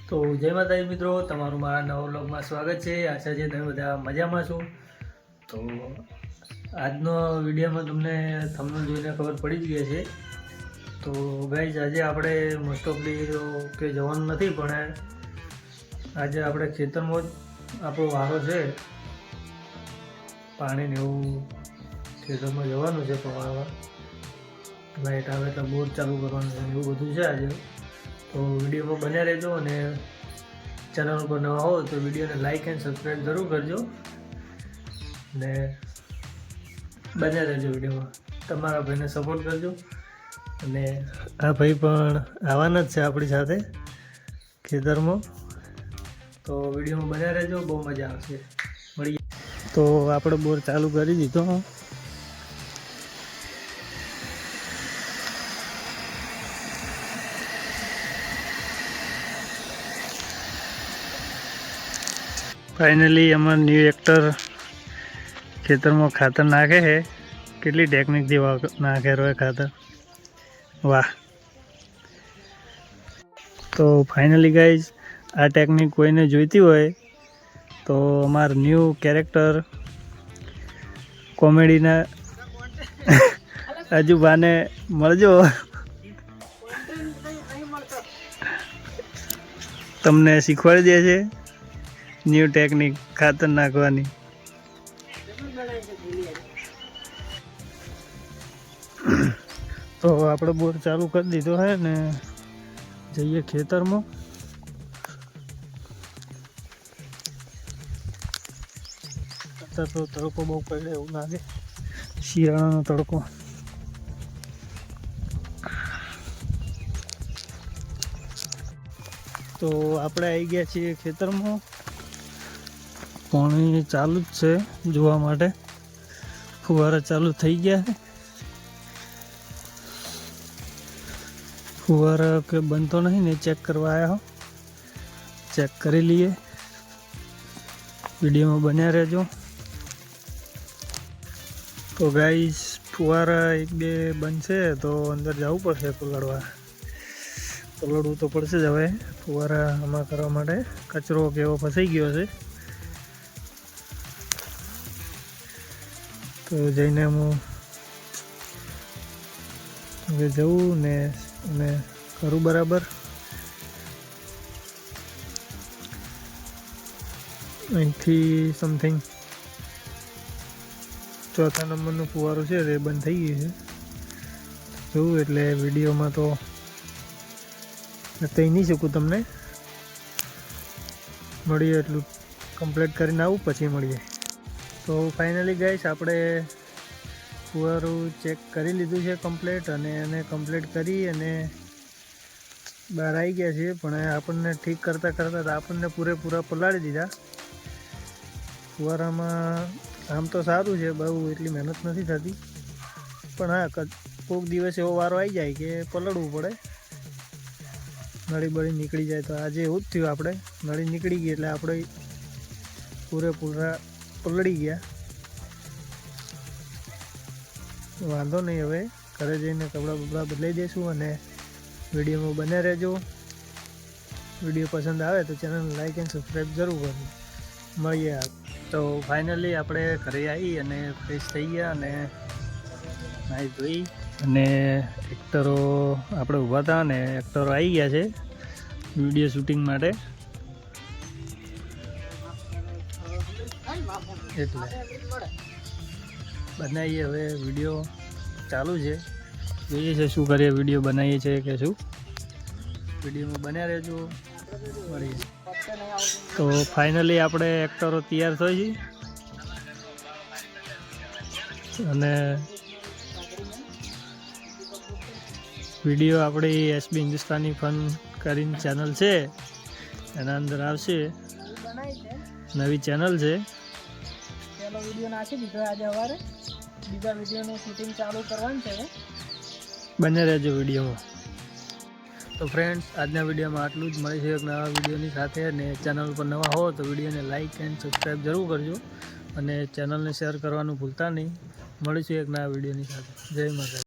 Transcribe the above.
તો જય માતાજી મિત્રો, તમારું મારા નવા વ્લોગમાં સ્વાગત છે। આશા છે તમે બધા મજામાં છો। તો આજનો વિડીયોમાં તમને થંબનેલ જોઈને ખબર પડી જ ગઈ છે। તો ગાઈઝ આજે આપણે મોસ્ટ ઓફલી કે જવાનું નથી, પણ આજે આપણે ખેતરમાં જ આપણો વારો છે। પાણી ને એવું ખેતરમાં જવાનું છે પવાડવા, લાઇટ આવે તો બોર ચાલુ કરવાનું છે, એવું બધું છે આજે। તો વિડીયોમાં બન્યા રહેજો અને ચેનલ પર નવા હો તો વિડીયોને લાઇક એન્ડ સબસ્ક્રાઈબ જરૂર કરજો ને બન્યા રહેજો વિડીયોમાં, તમારા ભાઈને સપોર્ટ કરજો। અને આ ભાઈ પણ આવવાના જ છે આપણી સાથે ખેતરમાં, તો વિડીયોમાં બન્યા રહેજો, બહુ મજા આવશે। મળીએ। તો આપણે બોર ચાલુ કરી દીધો। फाइनली અમાર ન્યૂ એક્ટર ખેતરમાં ખાતર નાખે છે। કેટલી ટેકનિકથી નાખે રહ્યો ખાતર, વાહ। તો ફાઇનલી ગાઈઝ આ ટેકનિક કોઈને જોઈતી હોય તો અમાર ન્યૂ કેરેક્ટર કોમેડીના અજુબાને મળજો, તમને શીખવાડી દે છે ન્યૂ ટેકનિક ખાતર નાખવાની। તો આપણે બોર ચાલુ કરી દીધો હે ને જઈએ ખેતરમાં। અત્યારે તો તડકો બહુ પડે એવું લાગે, શિયાળાનો તડકો। તો આપણે આવી ગયા છીએ ખેતરમાં, પાણી ચાલુ જ છે જોવા માટે, ફુવારા ચાલુ થઈ ગયા છે। ફુવારા કે બનતો નહીં ને ચેક કરવા આવ્યા હો, ચેક કરી લઈએ, વિડીયોમાં બન્યા રહેજો। તો ગાઈસ ફુવારા એક બે બનશે તો અંદર જવું પડશે પલળવા, પલળવું તો પડશે જ હવે ફુવારા આમાં કરવા માટે, કચરો કેવો ફસાઈ ગયો છે। તો જઈને હું હવે જવું ને અને કરું બરાબર। અહીંથી સમથિંગ ચોથા નંબરનું ફુવારું છે એ બંધ થઈ ગયું છે, જોવું એટલે વિડીયોમાં તો કહી નહીં શકું તમને। મળીએ એટલું કમ્પ્લીટ કરીને આવું પછી મળીએ। તો ફાઇનલી ગાઈસ આપણે ફુવારું ચેક કરી લીધું છે કમ્પ્લીટ, અને એને કમ્પ્લીટ કરી અને બહાર આવી ગયા છીએ, પણ આપણને ઠીક કરતાં કરતાં આપણને પૂરેપૂરા પલાળી દીધા। ફુવારામાં આમ તો સારું છે, બહુ એટલી મહેનત નથી થતી, પણ હા કોઈક દિવસ એવો વારો આવી જાય કે પલળવું પડે, નળી બળી નીકળી જાય। તો આજે એવું જ થયું, આપણે નળી નીકળી ગઈ એટલે આપણે પૂરેપૂરા પલળી ગયા। વાંધો નહીં, હવે ઘરે જઈને કપડાં બપડા બદલાઈ દઈશું અને વિડીયોમાં બન્યા રહેજો। વિડીયો પસંદ આવે તો ચેનલ લાઇક એન્ડ સબસ્ક્રાઈબ જરૂર કરજો। મળીએ। તો ફાઇનલી આપણે ઘરે આવી અને ફ્રેશ થઈ ગયા અને નાહી ધોઈ, અને એક્ટરો આપણે ઊભા હતા અને એક્ટરો આવી ગયા છે વિડીયો શૂટિંગ માટે, એટલે બનાવીએ હવે વિડીયો ચાલુ છે, જોઈએ છે શું કરીએ, વિડીયો બનાવીએ છીએ કે શું, વિડીયોમાં બન્યા રહેજો। મળીએ। તો ફાઇનલી આપણે એક્ટરો તૈયાર થઈ છે અને વિડીયો આપણી એસબી હિન્દુસ્તાની ફન કરીને ચેનલ છે એના અંદર આવશે, નવી ચેનલ છે, પેલો વિડીયો નાખી દીધો આજે સવારે, બીજા વિડીયોનું શૂટિંગ ચાલુ કરવાનું છે, બને રહેજો વિડીયોમાં। તો ફ્રેન્ડ્સ આજના વિડીયોમાં આટલું જ, મળીશું એક નવા વિડીયોની સાથે, અને ચેનલ પર નવા હો તો વિડીયોને લાઇક એન્ડ સબસ્ક્રાઈબ જરૂર કરજો અને ચેનલને શેર કરવાનું ભૂલતા નહીં। મળીશું એક નવા વિડીયોની સાથે। જય માતા।